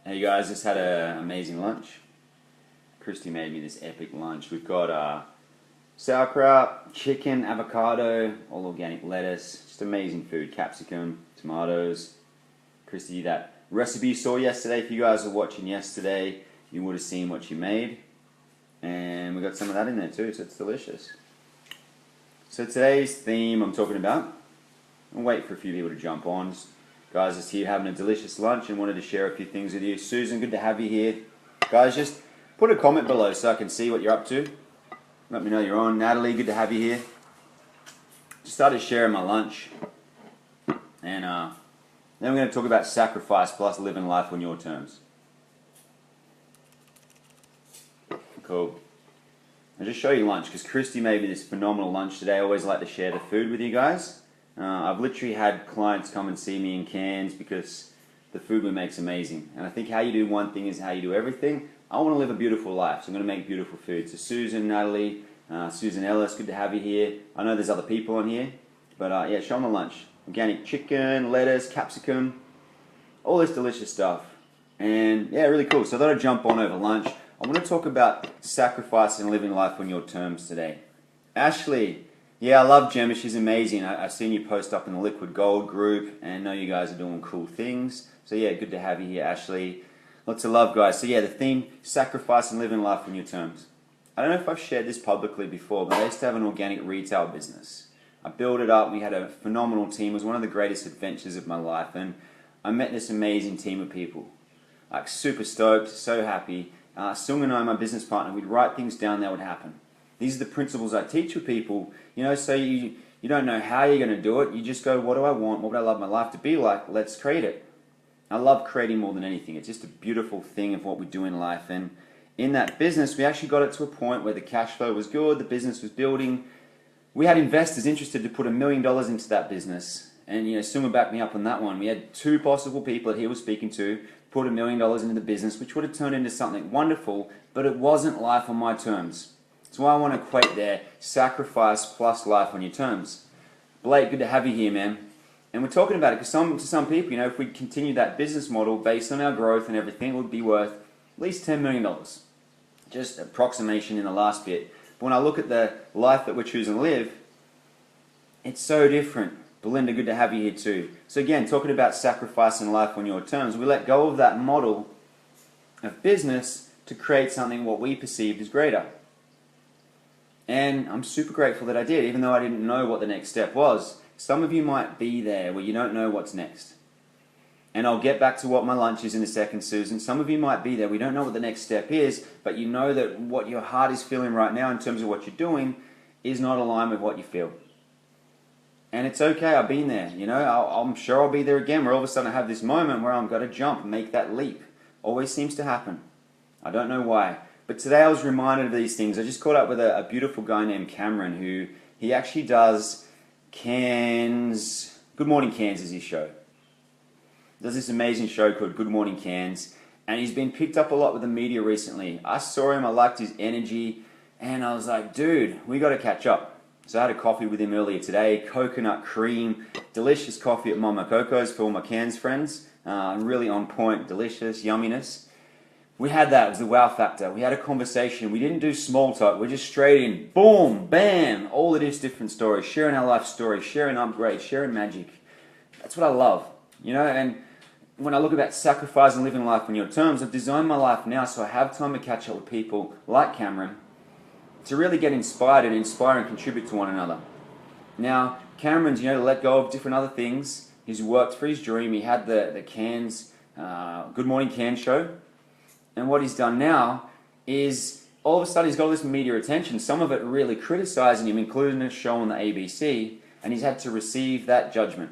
Hey guys, just had an amazing lunch. Christy made me this epic lunch. We've got sauerkraut, chicken, avocado, all organic lettuce, just amazing food. Capsicum, tomatoes. Christy, that recipe you saw yesterday, if you guys were watching yesterday, you would have seen what she made. And we got some of that in there too, so it's delicious. So today's theme I'm talking about, I'll wait for a few people to jump on. Guys, just here having a delicious lunch and wanted to share a few things with you. Susan, good to have you here. Guys, just put a comment below so I can see what you're up to. Let me know you're on. Natalie, good to have you here. Just started sharing my lunch. And then we're going to talk about sacrifice plus living life on your terms. Cool. I'll just show you lunch because Christy made me this phenomenal lunch today. I always like to share the food with you guys. I've literally had clients come and see me in Cairns because the food we make is amazing. And I think how you do one thing is how you do everything. I want to live a beautiful life, so I'm going to make beautiful food. So Susan, Natalie, Susan Ellis, good to have you here. I know there's other people on here, but yeah, show them the lunch. Organic chicken, lettuce, capsicum, all this delicious stuff. And yeah, really cool. So I thought I'd jump on over lunch. I want to talk about sacrifice and living life on your terms today. Ashley. Yeah, I love Gemma. She's amazing. I've seen you post up in the Liquid Gold group and know you guys are doing cool things. So yeah, good to have you here, Ashley. Lots of love, guys. So yeah, the theme, sacrifice and living life on your terms. I don't know if I've shared this publicly before, but I used to have an organic retail business. I built it up. We had a phenomenal team. It was one of the greatest adventures of my life. And I met this amazing team of people. Like super stoked, so happy. Sung and I, my business partner, we'd write things down that would happen. These are the principles I teach with people, so you don't know how you're going to do it. You just go, what do I want? What would I love my life to be like? Let's create it. I love creating more than anything. It's just a beautiful thing of what we do in life. And in that business, we actually got it to a point where the cash flow was good, the business was building. We had investors interested to put $1 million into that business. And, Suma backed me up on that one. We had two possible people that he was speaking to put $1 million into the business, which would have turned into something wonderful, but it wasn't life on my terms. That's why I want to equate there, sacrifice plus life on your terms. Blake, good to have you here, man. And we're talking about it because to some people, if we continue that business model based on our growth and everything, it would be worth at least $10 million. Just approximation in the last bit. But when I look at the life that we're choosing to live, it's so different. Belinda, good to have you here too. So again, talking about sacrificing life on your terms, we let go of that model of business to create something what we perceived as greater. And I'm super grateful that I did, even though I didn't know what the next step was. Some of you might be there where you don't know what's next. And I'll get back to what my lunch is in a second, Susan. Some of you might be there. We don't know what the next step is, but you know that what your heart is feeling right now in terms of what you're doing is not aligned with what you feel. And it's okay, I've been there. I'm sure I'll be there again where all of a sudden I have this moment where I'm going to jump and make that leap. Always seems to happen. I don't know why. But today I was reminded of these things. I just caught up with a beautiful guy named Cameron who he actually does Cairns. Good Morning Cairns is his show. Does this amazing show called Good Morning Cairns. And he's been picked up a lot with the media recently. I saw him, I liked his energy, and I was like, dude, we got to catch up. So I had a coffee with him earlier today, coconut cream, delicious coffee at Mama Coco's for all my Cairns friends. Really on point, delicious, yumminess. We had that, it was the wow factor. We had a conversation, we didn't do small talk, we're just straight in, boom, bam, all of these different stories, sharing our life stories, sharing upgrades, sharing magic. That's what I love, and when I look at that sacrifice and living life on your terms, I've designed my life now so I have time to catch up with people like Cameron to really get inspired and inspire and contribute to one another. Now, Cameron's, let go of different other things. He's worked for his dream. He had the Cairns, Good Morning Cairns show. And what he's done now is all of a sudden he's got all this media attention, some of it really criticizing him, including a show on the ABC, and he's had to receive that judgment.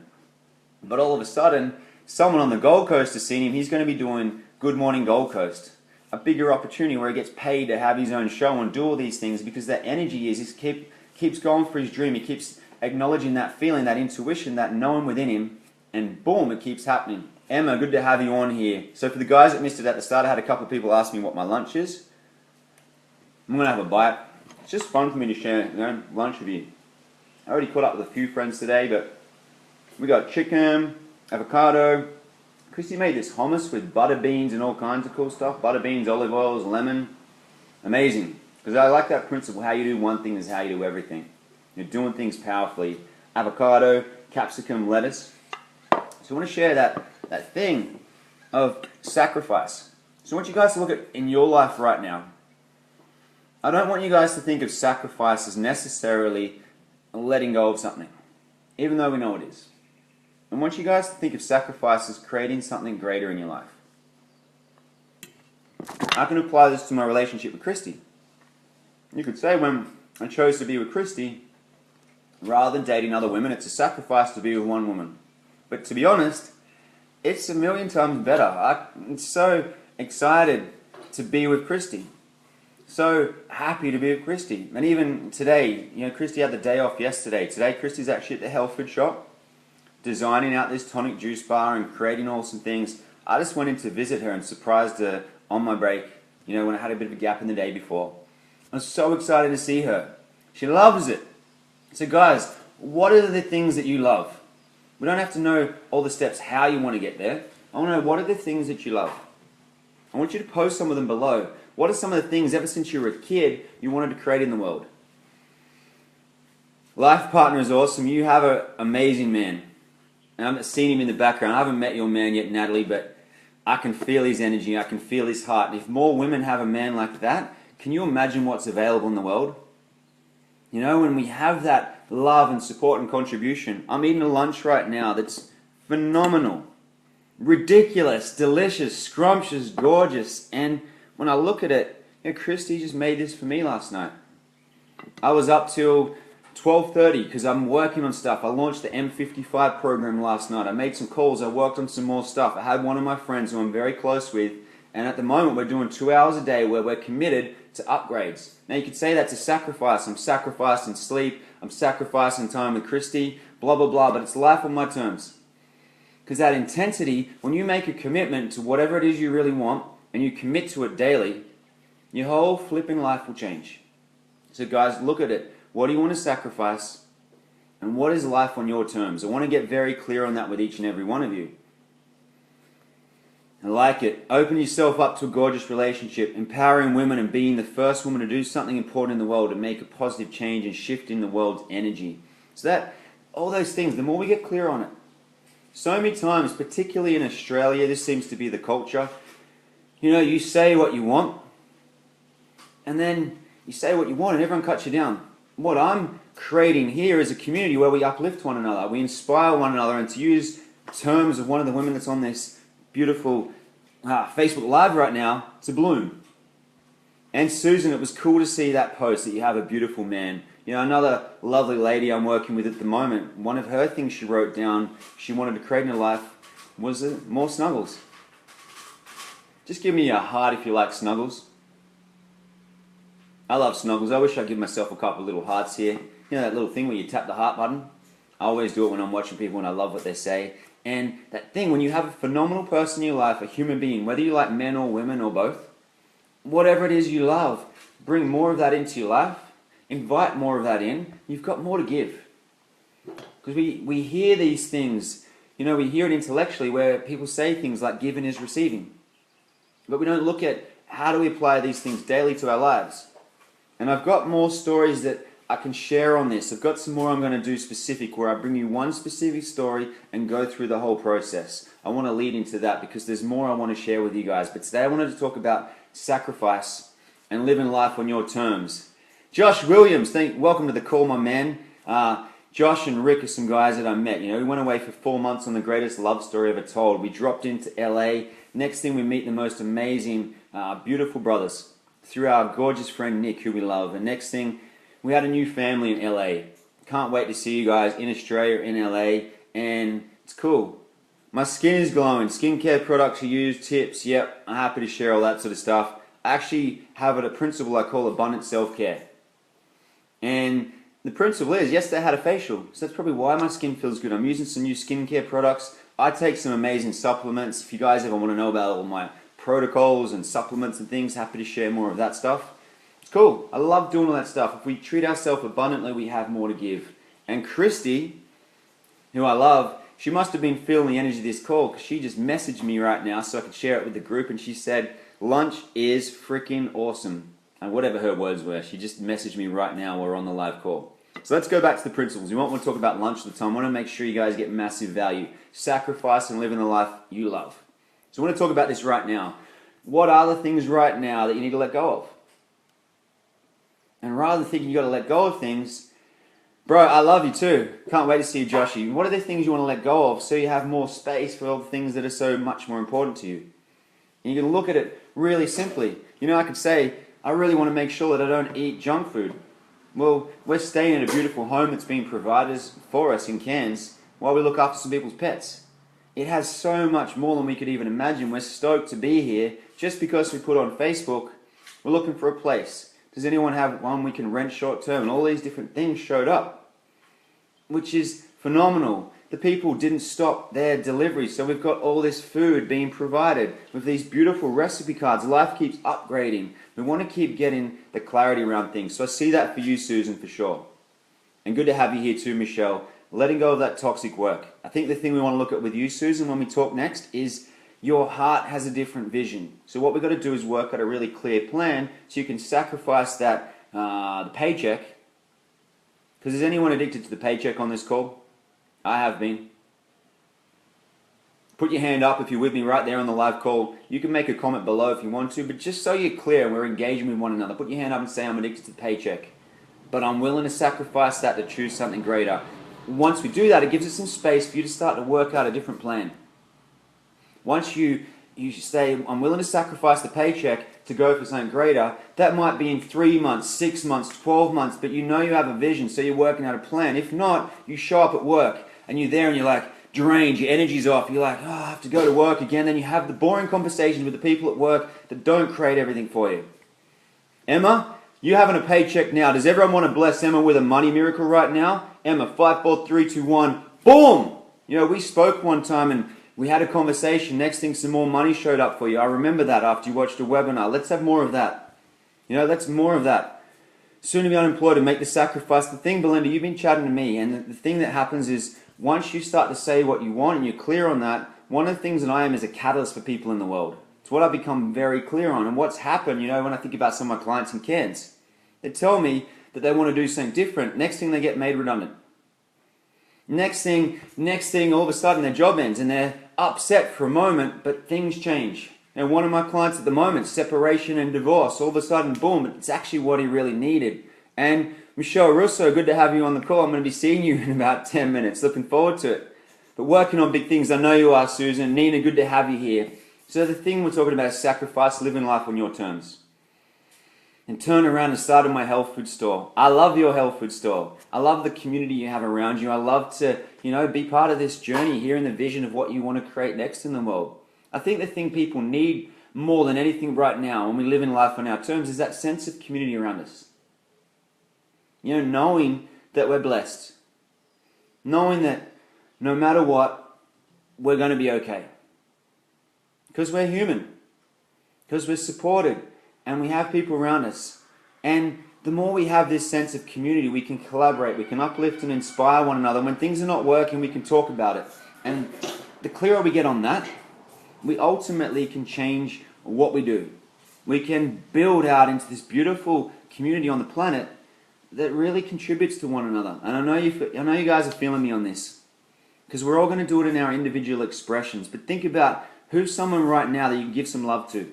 But all of a sudden, someone on the Gold Coast has seen him. He's going to be doing Good Morning Gold Coast, a bigger opportunity where he gets paid to have his own show and do all these things because that energy keeps going for his dream. He keeps acknowledging that feeling, that intuition, that knowing within him, and boom, it keeps happening. Emma, good to have you on here. So for the guys that missed it at the start, I had a couple of people ask me what my lunch is. I'm going to have a bite. It's just fun for me to share lunch with you. I already caught up with a few friends today, but we got chicken, avocado, Christy made this hummus with butter beans and all kinds of cool stuff. Butter beans, olive oils, lemon. Amazing. Because I like that principle. How you do one thing is how you do everything. You're doing things powerfully. Avocado, capsicum, lettuce. So I want to share that thing of sacrifice. So I want you guys to look at in your life right now. I don't want you guys to think of sacrifice as necessarily letting go of something, even though we know it is. I want you guys to think of sacrifice as creating something greater in your life. I can apply this to my relationship with Christy. You could say when I chose to be with Christy, rather than dating other women, it's a sacrifice to be with one woman. But to be honest, it's a million times better. I'm so excited to be with Christy. So happy to be with Christy. And even today, Christy had the day off yesterday. Today, Christy's actually at the health food shop, designing out this tonic juice bar and creating awesome things. I just went in to visit her and surprised her on my break, when I had a bit of a gap in the day before. I was so excited to see her. She loves it. So guys, what are the things that you love? We don't have to know all the steps how you want to get there. I want to know what are the things that you love. I want you to post some of them below. What are some of the things ever since you were a kid you wanted to create in the world? Life partner is awesome. You have an amazing man. And I haven't seen him in the background. I haven't met your man yet, Natalie, but I can feel his energy. I can feel his heart. And if more women have a man like that, can you imagine what's available in the world? When we have that love and support and contribution. I'm eating a lunch right now that's phenomenal, ridiculous, delicious, scrumptious, gorgeous. And when I look at it, Christy just made this for me last night. I was up till 12:30 because I'm working on stuff. I launched the M55 program last night. I made some calls. I worked on some more stuff. I had one of my friends who I'm very close with, and at the moment we're doing 2 hours a day where we're committed to upgrades. Now you could say that's a sacrifice. I'm sacrificing sleep. I'm sacrificing time with Christy, blah, blah, blah, but it's life on my terms. Because that intensity, when you make a commitment to whatever it is you really want, and you commit to it daily, your whole flipping life will change. So guys, look at it. What do you want to sacrifice? And what is life on your terms? I want to get very clear on that with each and every one of you. I like it. Open yourself up to a gorgeous relationship, empowering women and being the first woman to do something important in the world and make a positive change and shift in the world's energy. So that, all those things, the more we get clear on it. So many times, particularly in Australia, this seems to be the culture. You say what you want, and then you say what you want and everyone cuts you down. What I'm creating here is a community where we uplift one another, we inspire one another, and to use terms of one of the women that's on this beautiful Facebook Live right now, to bloom. And Susan, it was cool to see that post that you have a beautiful man. Another lovely lady I'm working with at the moment, one of her things she wrote down she wanted to create in her life was more snuggles. Just give me a heart if you like snuggles. I love snuggles. I wish I'd give myself a couple of little hearts here. That little thing where you tap the heart button? I always do it when I'm watching people and I love what they say. And that thing, when you have a phenomenal person in your life, a human being, whether you like men or women or both, whatever it is you love, bring more of that into your life, invite more of that in, you've got more to give. Because we hear these things, we hear it intellectually where people say things like giving is receiving. But we don't look at how do we apply these things daily to our lives. And I've got more stories that I can share on this. I've got some more I'm going to do specific where I bring you one specific story and go through the whole process. I want to lead into that because there's more I want to share with you guys. But today I wanted to talk about sacrifice and living life on your terms. Josh Williams, welcome to the call, my man. Josh and Rick are some guys that I met. We went away for 4 months on the greatest love story ever told. We dropped into LA. Next thing we meet the most amazing, beautiful brothers through our gorgeous friend Nick, who we love. And next thing, we had a new family in LA. Can't wait to see you guys in Australia, in LA, and it's cool. My skin is glowing. Skincare products you use, tips, yep, I'm happy to share all that sort of stuff. I actually have a principle I call abundant self-care. And the principle is, yesterday I had a facial, so that's probably why my skin feels good. I'm using some new skincare products. I take some amazing supplements. If you guys ever want to know about all my protocols and supplements and things, happy to share more of that stuff. It's cool. I love doing all that stuff. If we treat ourselves abundantly, we have more to give. And Christy, who I love, She must have been feeling the energy of this call because she just messaged me right now so I could share it with the group, and she said, lunch is freaking awesome. And whatever her words were, she just messaged me right now while we're on the live call. So let's go back to the principles. We won't want to talk about lunch all the time. I want to make sure you guys get massive value. Sacrifice and living the life you love. So I want to talk about this right now. What are the things right now that you need to let go of? And rather than thinking you got to let go of things, bro, I love you too. Can't wait to see you, Joshy. What are the things you want to let go of so you have more space for all the things that are so much more important to you? And you can look at it really simply. You know, I could say, I really want to make sure that I don't eat junk food. Well, we're staying in a beautiful home that's being provided for us in Cairns while we look after some people's pets. It has so much more than we could even imagine. We're stoked to be here just because we put on Facebook, we're looking for a place. Does anyone have one we can rent short term? And all these different things showed up, which is phenomenal. The people didn't stop their delivery, so we've got all this food being provided with these beautiful recipe cards. Life keeps upgrading. We want to keep getting the clarity around things. So I see that for you, Susan, for sure. And good to have you here too, Michelle. Letting go of that toxic work. I think the thing we want to look at with you, Susan, when we talk next is your heart has a different vision. So what we've got to do is work out a really clear plan so you can sacrifice that the paycheck. Because is anyone addicted to the paycheck on this call? I have been. Put your hand up if you're with me right there on the live call. You can make a comment below if you want to, but just so you're clear and we're engaging with one another, put your hand up and say, I'm addicted to the paycheck. But I'm willing to sacrifice that to choose something greater. Once we do that, it gives us some space for you to start to work out a different plan. Once you say, I'm willing to sacrifice the paycheck to go for something greater, that might be in 3 months, 6 months, 12 months, but you know you have a vision, so you're working out a plan. If not, you show up at work and you're there and you're like drained, your energy's off, you're like, oh, I have to go to work again. Then you have the boring conversations with the people at work that don't create everything for you. Emma, you having a paycheck now. Does everyone want to bless Emma with a money miracle right now? Emma, 5, 4, 3, 2, 1, boom! You know, we spoke one time and we had a conversation. Next thing, some more money showed up for you. I remember that after you watched a webinar. Let's have more of that. You know, let's more of that. Soon to be unemployed and make the sacrifice. The thing, Belinda, you've been chatting to me, and the thing that happens is once you start to say what you want and you're clear on that, one of the things that I am is a catalyst for people in the world. It's what I've become very clear on. And what's happened, you know, when I think about some of my clients in Cairns, they tell me that they want to do something different. Next thing, they get made redundant. Next thing, all of a sudden their job ends and they're upset for a moment, but things change. And one of my clients at the moment, separation and divorce, all of a sudden, boom, it's actually what he really needed. And Michelle Russo, good to have you on the call. I'm going to be seeing you in about 10 minutes. Looking forward to it. But working on big things, I know you are, Susan. Nina, good to have you here. So the thing we're talking about is sacrifice, living life on your terms. And turn around and start my health food store. I love your health food store. I love the community you have around you. I love to, you know, be part of this journey, hearing the vision of what you want to create next in the world. I think the thing people need more than anything right now when we live in life on our terms is that sense of community around us. You know, knowing that we're blessed. Knowing that no matter what, we're going to be okay. Because we're human. Because we're supported. And we have people around us. And the more we have this sense of community, we can collaborate, we can uplift and inspire one another. When things are not working, we can talk about it. And the clearer we get on that, we ultimately can change what we do. We can build out into this beautiful community on the planet that really contributes to one another. And I know you guys are feeling me on this. Because we're all going to do it in our individual expressions. But think about who's someone right now that you can give some love to.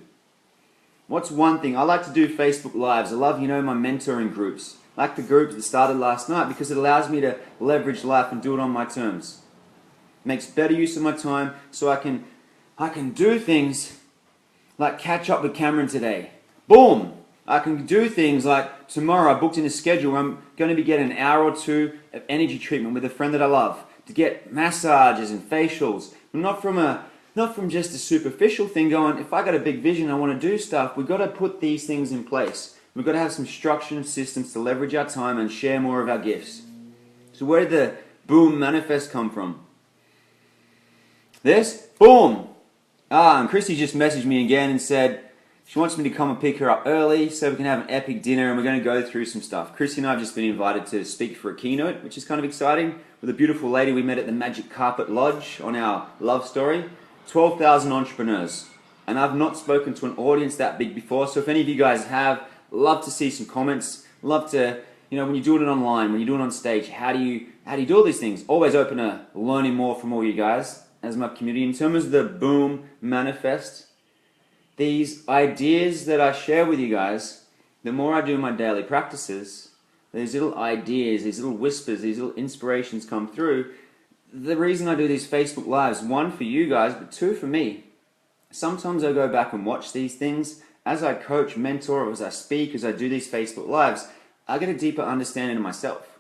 What's one thing? I like to do Facebook Lives. I love, you know, my mentoring groups. I like the groups that started last night because it allows me to leverage life and do it on my terms. Makes better use of my time so I can do things like catch up with Cameron today. Boom! I can do things like tomorrow I booked in a schedule where I'm going to be getting an hour or two of energy treatment with a friend that I love to get massages and facials. Not from just a superficial thing going, if I got a big vision, I want to do stuff, we've got to put these things in place. We've got to have some structure and systems to leverage our time and share more of our gifts. So where did the boom manifest come from? This? Boom! And Christy just messaged me again and said She wants me to come and pick her up early so we can have an epic dinner, and we're going to go through some stuff. Chrissy and I have just been invited to speak for a keynote, which is kind of exciting, with a beautiful lady we met at the Magic Carpet Lodge on our love story. 12,000 entrepreneurs. And I've not spoken to an audience that big before, so if any of you guys have, love to see some comments. Love to, when you're doing it online, when you're doing it on stage, how do you do all these things? Always open to learning more from all you guys as my community. In terms of the Boom Manifest, these ideas that I share with you guys, the more I do my daily practices, these little ideas, these little whispers, these little inspirations come through. The reason I do these Facebook Lives, one for you guys, but two for me. Sometimes I go back and watch these things. As I coach, mentor, as I speak, as I do these Facebook Lives, I get a deeper understanding of myself.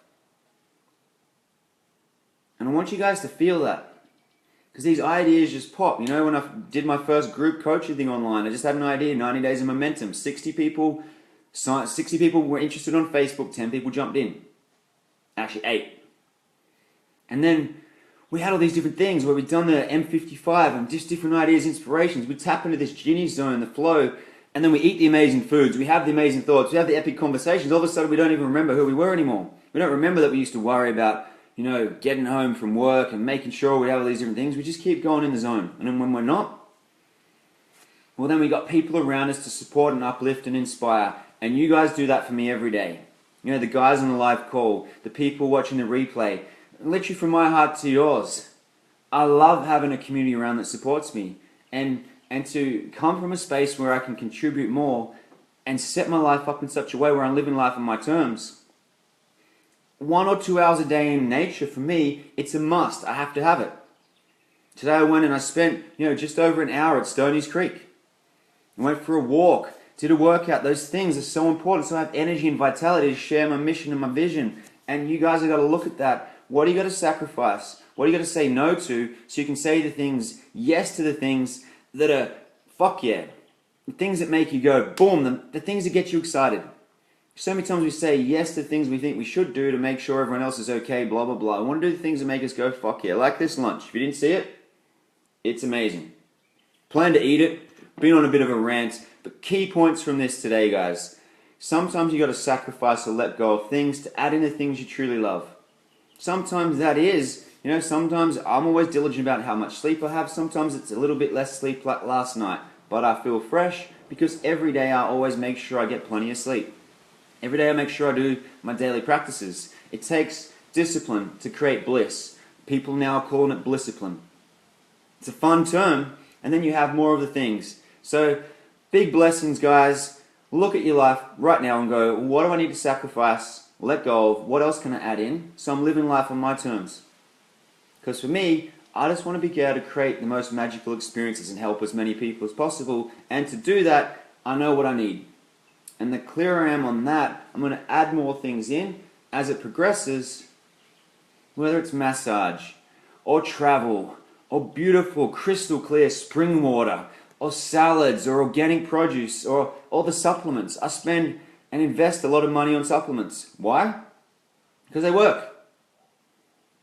And I want you guys to feel that. Because these ideas just pop. When I did my first group coaching thing online, I just had an idea, 90 days of momentum. 60 people were interested on Facebook, 10 people jumped in. Actually, 8. And then we had all these different things where we'd done the M55 and just different ideas, inspirations. We tap into this genie zone, the flow, and then we eat the amazing foods. We have the amazing thoughts. We have the epic conversations. All of a sudden, we don't even remember who we were anymore. We don't remember that we used to worry about getting home from work and making sure we have all these different things. We just keep going in the zone. And then when we're not, well, then we got people around us to support and uplift and inspire. And you guys do that for me every day. The guys on the live call, the people watching the replay, literally from my heart to yours. I love having a community around that supports me. And to come from a space where I can contribute more and set my life up in such a way where I'm living life on my terms. 1 or 2 hours a day in nature, for me, it's a must. I have to have it. Today I went and I spent, just over an hour at Stoney's Creek. I went for a walk, did a workout. Those things are so important, so I have energy and vitality to share my mission and my vision. And you guys have got to look at that. What do you got to sacrifice? What do you got to say no to so you can say the things, yes to the things that are, fuck yeah. The things that make you go, boom, the things that get you excited. So many times we say yes to things we think we should do to make sure everyone else is okay, blah, blah, blah. I want to do the things that make us go, fuck yeah. Like this lunch. If you didn't see it, it's amazing. Plan to eat it. Been on a bit of a rant. But key points from this today, guys. Sometimes you got to sacrifice or let go of things to add in the things you truly love. Sometimes that is, sometimes I'm always diligent about how much sleep I have. Sometimes it's a little bit less sleep like last night. But I feel fresh because every day I always make sure I get plenty of sleep. Every day I make sure I do my daily practices. It takes discipline to create bliss. People now are calling it blisscipline. It's a fun term, and then you have more of the things. So, big blessings, guys. Look at your life right now and go, what do I need to sacrifice, let go of, what else can I add in, so I'm living life on my terms? Because for me, I just want to be able to create the most magical experiences and help as many people as possible, and to do that, I know what I need. And the clearer I am on that, I'm going to add more things in as it progresses, whether it's massage, or travel, or beautiful crystal clear spring water, or salads, or organic produce, or all the supplements. I spend and invest a lot of money on supplements. Why? Because they work.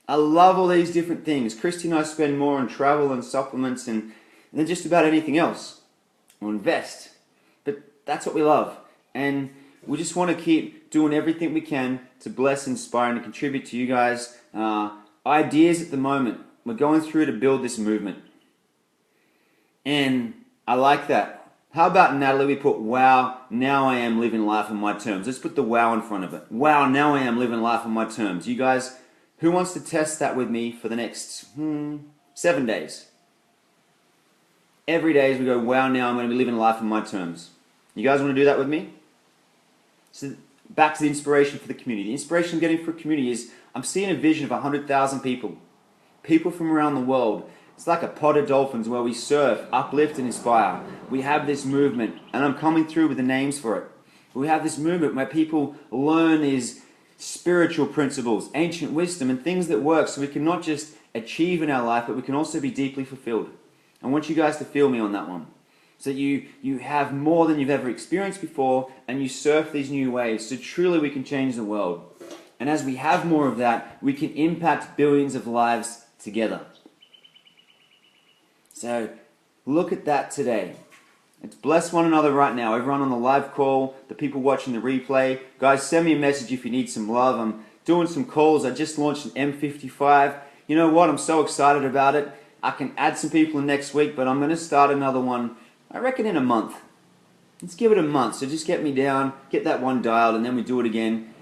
I love all these different things. Christy and I spend more on travel and supplements than just about anything else. We'll invest. But that's what we love. And we just want to keep doing everything we can to bless, inspire, and to contribute to you guys. Ideas at the moment. We're going through to build this movement. And I like that. How about, Natalie, we put, wow, now I am living life on my terms. Let's put the wow in front of it. Wow, now I am living life on my terms. You guys, who wants to test that with me for the next 7 days? Every day as we go, wow, now I'm going to be living life on my terms. You guys want to do that with me? So back to the inspiration for the community. The inspiration I'm getting for a community is I'm seeing a vision of 100,000 people. People from around the world. It's like a pod of dolphins where we surf, uplift, and inspire. We have this movement, and I'm coming through with the names for it. We have this movement where people learn these spiritual principles, ancient wisdom, and things that work so we can not just achieve in our life, but we can also be deeply fulfilled. I want you guys to feel me on that one. So that you have more than you've ever experienced before, and you surf these new waves, so truly we can change the world. And as we have more of that, we can impact billions of lives together. So look at that today. Let's bless one another right now. Everyone on the live call, the people watching the replay. Guys, send me a message if you need some love. I'm doing some calls. I just launched an M55. You know what? I'm so excited about it. I can add some people in next week, but I'm going to start another one, I reckon, in a month. Let's give it a month. So just get me down, get that one dialed, and then we do it again.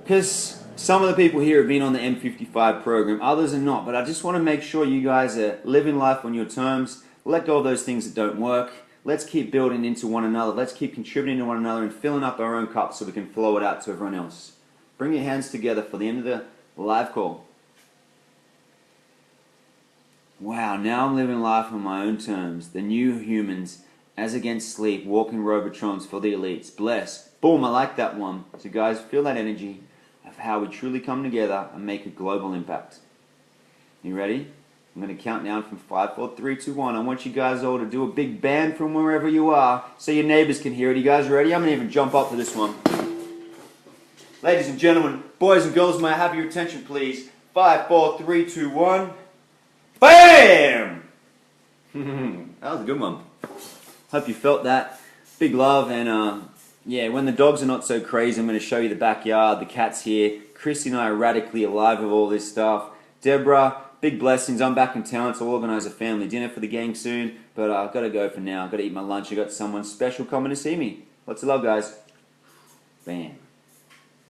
Because some of the people here have been on the M55 program, others are not. But I just want to make sure you guys are living life on your terms. Let go of those things that don't work. Let's keep building into one another. Let's keep contributing to one another and filling up our own cups so we can flow it out to everyone else. Bring your hands together for the end of the live call. Wow, now I'm living life on my own terms. The new humans, as against sleep, walking Robotrons for the elites. Bless. Boom, I like that one. So guys, feel that energy of how we truly come together and make a global impact. You ready? I'm going to count down from 5, 4, 3, 2, 1. I want you guys all to do a big band from wherever you are so your neighbors can hear it. You guys ready? I'm going to even jump up for this one. Ladies and gentlemen, boys and girls, may I have your attention, please? 5, 4, 3, 2, 1. BAM! That was a good one. Hope you felt that. Big love, and yeah, when the dogs are not so crazy, I'm going to show you the backyard, the cat's here. Chrissy and I are radically alive with all this stuff. Deborah, big blessings. I'm back in town, so I'll organise a family dinner for the gang soon. But I've got to go for now. I've got to eat my lunch. I've got someone special coming to see me. Lots of love, guys. Bam.